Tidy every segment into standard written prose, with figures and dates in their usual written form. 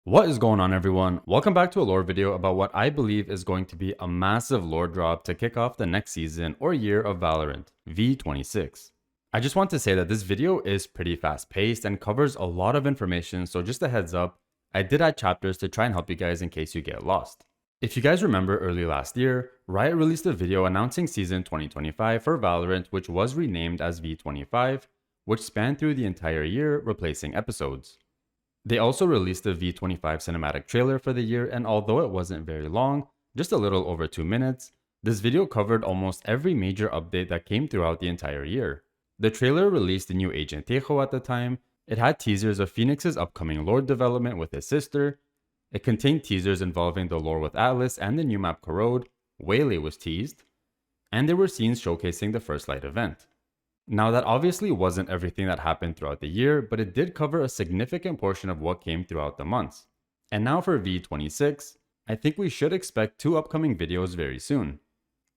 What is going on, everyone? Welcome back to a lore video about what I believe is going to be a massive lore drop to kick off the next season or year of Valorant, V26. I just want to say that this video is pretty fast paced and covers a lot of information, so just a heads up, I did add chapters to try and help you guys in case you get lost. If you guys remember early last year, Riot released a video announcing season 2025 for Valorant, which was renamed as V25, which spanned through the entire year, replacing episodes. They also released a V25 cinematic trailer for the year, and although it wasn't very long, just a little over 2 minutes, this video covered almost every major update that came throughout the entire year. The trailer released the new agent Tejo at the time, it had teasers of Phoenix's upcoming lore development with his sister, it contained teasers involving the lore with Atlas and the new map Corrode, Waylay was teased, and there were scenes showcasing the First Light event. Now that obviously wasn't everything that happened throughout the year, but it did cover a significant portion of what came throughout the months. And now for V26, I think we should expect 2 upcoming videos very soon.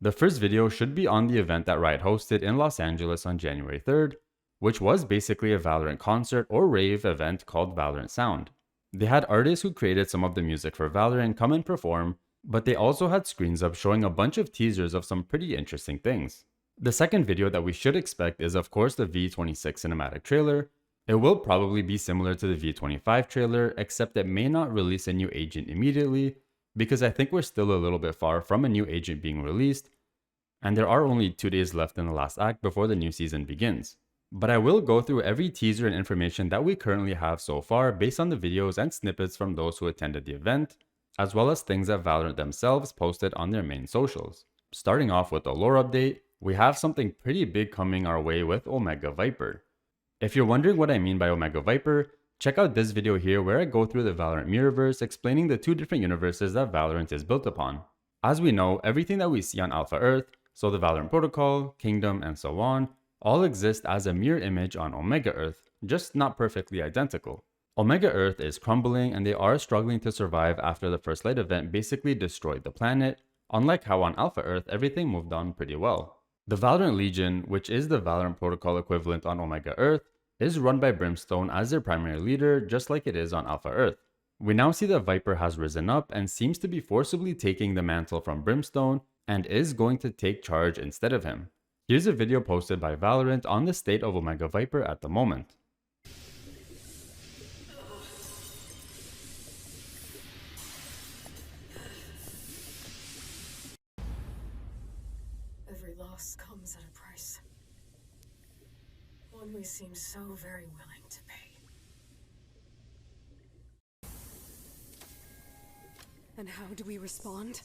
The first video should be on the event that Riot hosted in Los Angeles on January 3rd, which was basically a Valorant concert or rave event called Valorant Sound. They had artists who created some of the music for Valorant come and perform, but they also had screens up showing a bunch of teasers of some pretty interesting things. The second video that we should expect is of course the V26 cinematic trailer. It will probably be similar to the V25 trailer, except it may not release a new agent immediately, because I think we're still a little bit far from a new agent being released, and there are only 2 days left in the last act before the new season begins. But I will go through every teaser and information that we currently have so far based on the videos and snippets from those who attended the event, as well as things that Valorant themselves posted on their main socials. Starting off with the lore update, we have something pretty big coming our way with Omega Viper. If you're wondering what I mean by Omega Viper, check out this video here where I go through the Valorant Mirrorverse explaining the 2 different universes that Valorant is built upon. As we know, everything that we see on Alpha Earth, so the Valorant Protocol, Kingdom, and so on, all exist as a mirror image on Omega Earth, just not perfectly identical. Omega Earth is crumbling and they are struggling to survive after the First Light event basically destroyed the planet, unlike how on Alpha Earth everything moved on pretty well. The Valorant Legion, which is the Valorant Protocol equivalent on Omega Earth, is run by Brimstone as their primary leader, just like it is on Alpha Earth. We now see that Viper has risen up and seems to be forcibly taking the mantle from Brimstone and is going to take charge instead of him. Here's a video posted by Valorant on the state of Omega Viper at the moment. Every loss comes at a price. One we seem so very willing to pay. And how do we respond?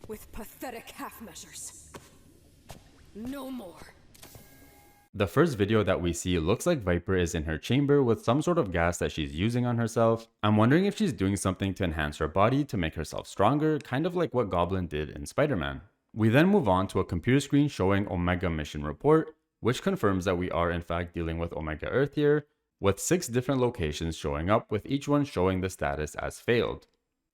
With pathetic half-measures. No more. The first video that we see looks like Viper is in her chamber with some sort of gas that she's using on herself. I'm wondering if she's doing something to enhance her body to make herself stronger, kind of like what Goblin did in Spider-Man. We then move on to a computer screen showing Omega Mission Report, which confirms that we are in fact dealing with Omega Earth here, with 6 different locations showing up, with each one showing the status as failed.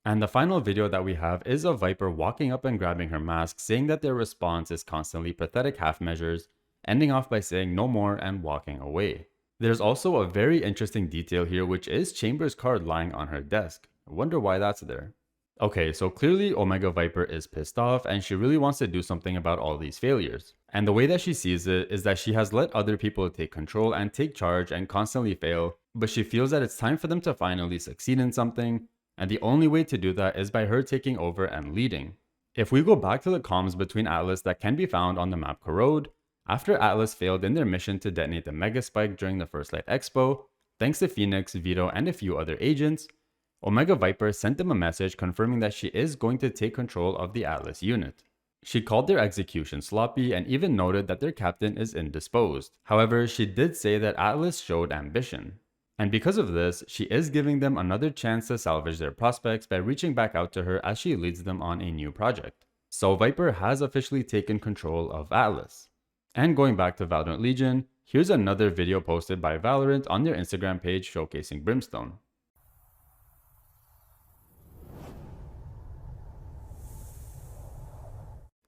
And the final video that we have is of Viper walking up and grabbing her mask, saying that their response is constantly pathetic half measures, ending off by saying no more and walking away. There's also a very interesting detail here, which is Chamber's card lying on her desk. I wonder why that's there. Okay, so clearly Omega Viper is pissed off and she really wants to do something about all these failures. And the way that she sees it is that she has let other people take control and take charge and constantly fail, but she feels that it's time for them to finally succeed in something, and the only way to do that is by her taking over and leading. If we go back to the comms between Atlas that can be found on the map Corrode, after Atlas failed in their mission to detonate the Mega Spike during the First Light Expo, thanks to Phoenix, Vito, and a few other agents, Omega Viper sent them a message confirming that she is going to take control of the Atlas unit. She called their execution sloppy and even noted that their captain is indisposed. However, she did say that Atlas showed ambition. And because of this, she is giving them another chance to salvage their prospects by reaching back out to her as she leads them on a new project. So Viper has officially taken control of Atlas. And going back to Valorant Legion, here's another video posted by Valorant on their Instagram page showcasing Brimstone.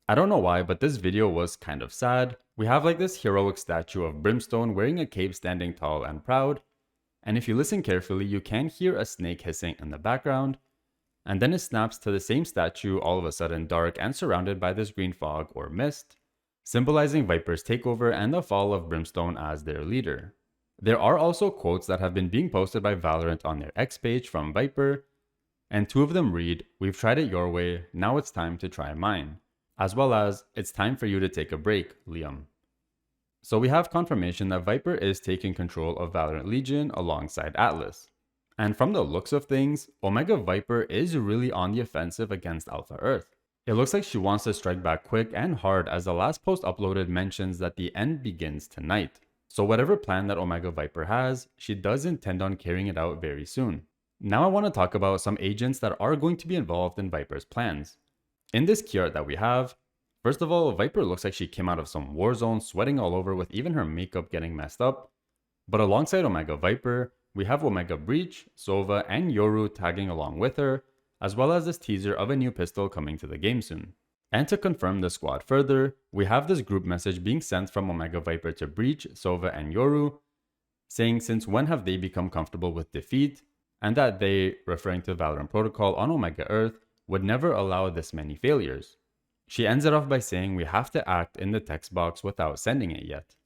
I don't know why, but this video was kind of sad. We have like this heroic statue of Brimstone wearing a cape standing tall and proud, And if you listen carefully, you can hear a snake hissing in the background, and then it snaps to the same statue all of a sudden dark and surrounded by this green fog or mist, symbolizing Viper's takeover and the fall of Brimstone as their leader. There are also quotes that have been being posted by Valorant on their X page from Viper, and 2 of them read, "We've tried it your way, now it's time to try mine," as well as, "It's time for you to take a break, Liam." So we have confirmation that Viper is taking control of Valorant Legion alongside Atlas. And from the looks of things, Omega Viper is really on the offensive against Alpha Earth. It looks like she wants to strike back quick and hard, as the last post uploaded mentions that the end begins tonight. So whatever plan that Omega Viper has, she does intend on carrying it out very soon. Now I want to talk about some agents that are going to be involved in Viper's plans. In this key art that we have, first of all, Viper looks like she came out of some war zone, sweating all over with even her makeup getting messed up. But alongside Omega Viper, we have Omega Breach, Sova, and Yoru tagging along with her, as well as this teaser of a new pistol coming to the game soon. And to confirm the squad further, we have this group message being sent from Omega Viper to Breach, Sova, and Yoru, saying since when have they become comfortable with defeat, and that they, referring to Valorant Protocol on Omega Earth, would never allow this many failures. She ends it off by saying we have to act in the text box without sending it yet.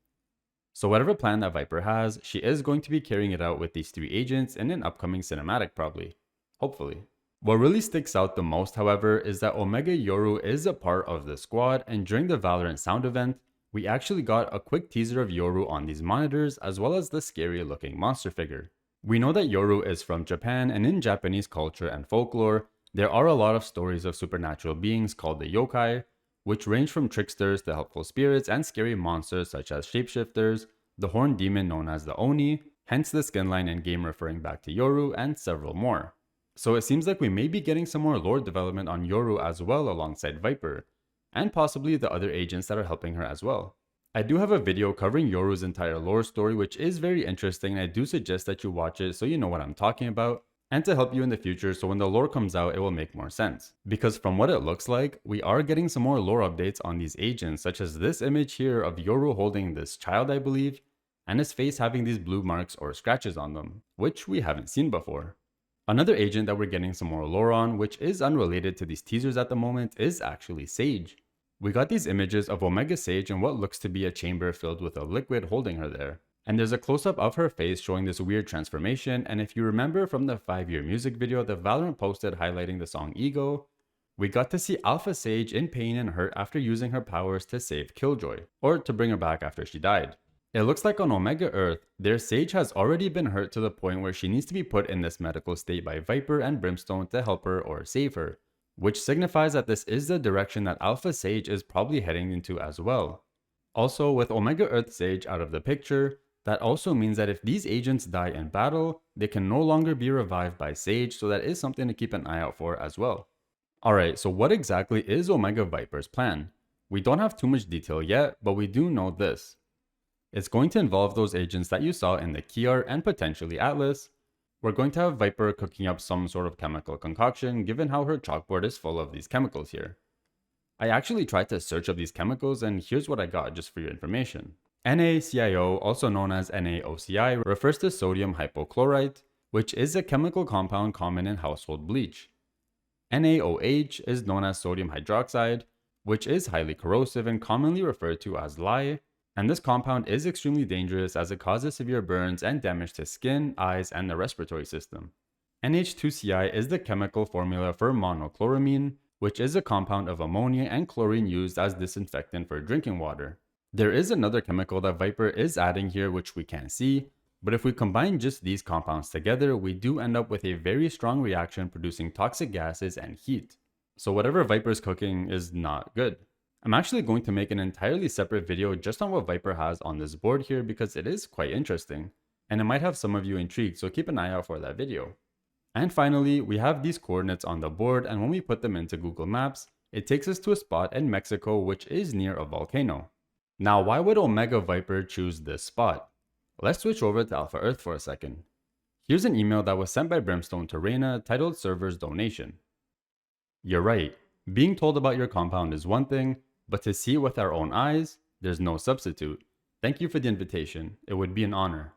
So whatever plan that Viper has, she is going to be carrying it out with these 3 agents in an upcoming cinematic probably. Hopefully. What really sticks out the most, however, is that Omega Yoru is a part of the squad, and during the Valorant sound event, we actually got a quick teaser of Yoru on these monitors as well as the scary looking monster figure. We know that Yoru is from Japan, and in Japanese culture and folklore, there are a lot of stories of supernatural beings called the yokai, which range from tricksters to helpful spirits and scary monsters such as shapeshifters, the horned demon known as the Oni, hence the skin line in game referring back to Yoru, and several more. So it seems like we may be getting some more lore development on Yoru as well alongside Viper, and possibly the other agents that are helping her as well. I do have a video covering Yoru's entire lore story, which is very interesting, and I do suggest that you watch it so you know what I'm talking about, and to help you in the future so when the lore comes out it will make more sense. Because from what it looks like, we are getting some more lore updates on these agents, such as this image here of Yoru holding this child I believe, and his face having these blue marks or scratches on them, which we haven't seen before. Another agent that we're getting some more lore on, which is unrelated to these teasers at the moment, is actually Sage. We got these images of Omega Sage in what looks to be a chamber filled with a liquid holding her there. And there's a close-up of her face showing this weird transformation, and if you remember from the 5-year music video that Valorant posted highlighting the song Ego, we got to see Alpha Sage in pain and hurt after using her powers to save Killjoy, or to bring her back after she died. It looks like on Omega Earth, their Sage has already been hurt to the point where she needs to be put in this medical state by Viper and Brimstone to help her or save her, which signifies that this is the direction that Alpha Sage is probably heading into as well. Also, with Omega Earth Sage out of the picture, that also means that if these agents die in battle, they can no longer be revived by Sage, so that is something to keep an eye out for as well. Alright, so what exactly is Omega Viper's plan? We don't have too much detail yet, but we do know this. It's going to involve those agents that you saw in the key art and potentially Atlas. We're going to have Viper cooking up some sort of chemical concoction given how her chalkboard is full of these chemicals here. I actually tried to search up these chemicals and here's what I got just for your information. NaClO, also known as NaOCl, refers to sodium hypochlorite, which is a chemical compound common in household bleach. NaOH is known as sodium hydroxide, which is highly corrosive and commonly referred to as lye, and this compound is extremely dangerous as it causes severe burns and damage to skin, eyes, and the respiratory system. NH2Cl is the chemical formula for monochloramine, which is a compound of ammonia and chlorine used as disinfectant for drinking water. There is another chemical that Viper is adding here which we can't see, but if we combine just these compounds together, we do end up with a very strong reaction producing toxic gases and heat. So whatever Viper's cooking is not good. I'm actually going to make an entirely separate video just on what Viper has on this board here because it is quite interesting, and it might have some of you intrigued, so keep an eye out for that video. And finally, we have these coordinates on the board, and when we put them into Google Maps, it takes us to a spot in Mexico which is near a volcano. Now, why would Omega Viper choose this spot? Let's switch over to Alpha Earth for a second. Here's an email that was sent by Brimstone to Reyna titled Server's Donation. You're right, being told about your compound is one thing, but to see it with our own eyes, there's no substitute. Thank you for the invitation, it would be an honor.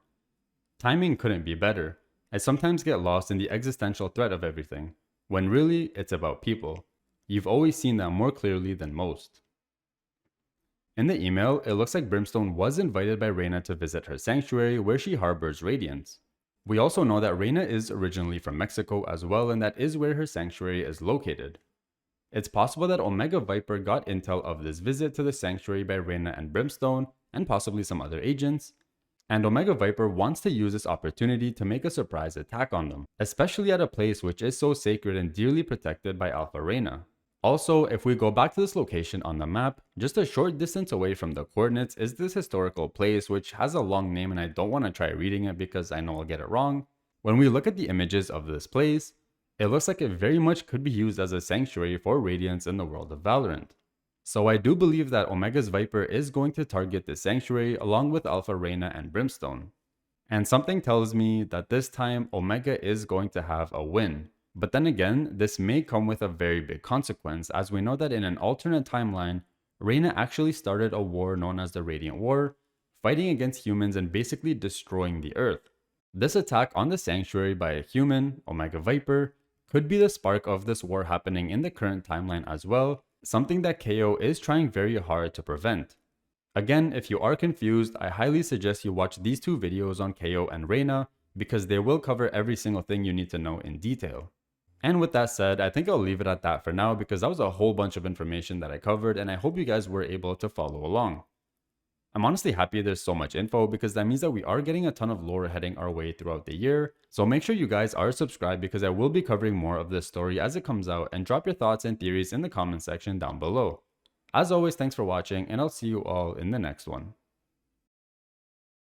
Timing couldn't be better. I sometimes get lost in the existential threat of everything, when really it's about people. You've always seen that more clearly than most. In the email, it looks like Brimstone was invited by Reina to visit her sanctuary where she harbors Radiance. We also know that Reina is originally from Mexico as well, and that is where her sanctuary is located. It's possible that Omega Viper got intel of this visit to the sanctuary by Reina and Brimstone, and possibly some other agents, and Omega Viper wants to use this opportunity to make a surprise attack on them, especially at a place which is so sacred and dearly protected by Alpha Reina. Also, if we go back to this location on the map, just a short distance away from the coordinates is this historical place which has a long name and I don't want to try reading it because I know I'll get it wrong. When we look at the images of this place, it looks like it very much could be used as a sanctuary for Radiance in the world of Valorant. So I do believe that Omega's Viper is going to target this sanctuary along with Alpha Reina and Brimstone. And something tells me that this time Omega is going to have a win. But then again, this may come with a very big consequence, as we know that in an alternate timeline, Reina actually started a war known as the Radiant War, fighting against humans and basically destroying the Earth. This attack on the sanctuary by a human, Omega Viper, could be the spark of this war happening in the current timeline as well, something that KO is trying very hard to prevent. Again, if you are confused, I highly suggest you watch these two videos on KO and Reina, because they will cover every single thing you need to know in detail. And with that said, I think I'll leave it at that for now because that was a whole bunch of information that I covered and I hope you guys were able to follow along. I'm honestly happy there's so much info because that means that we are getting a ton of lore heading our way throughout the year. So make sure you guys are subscribed because I will be covering more of this story as it comes out, and drop your thoughts and theories in the comment section down below. As always, thanks for watching and I'll see you all in the next one.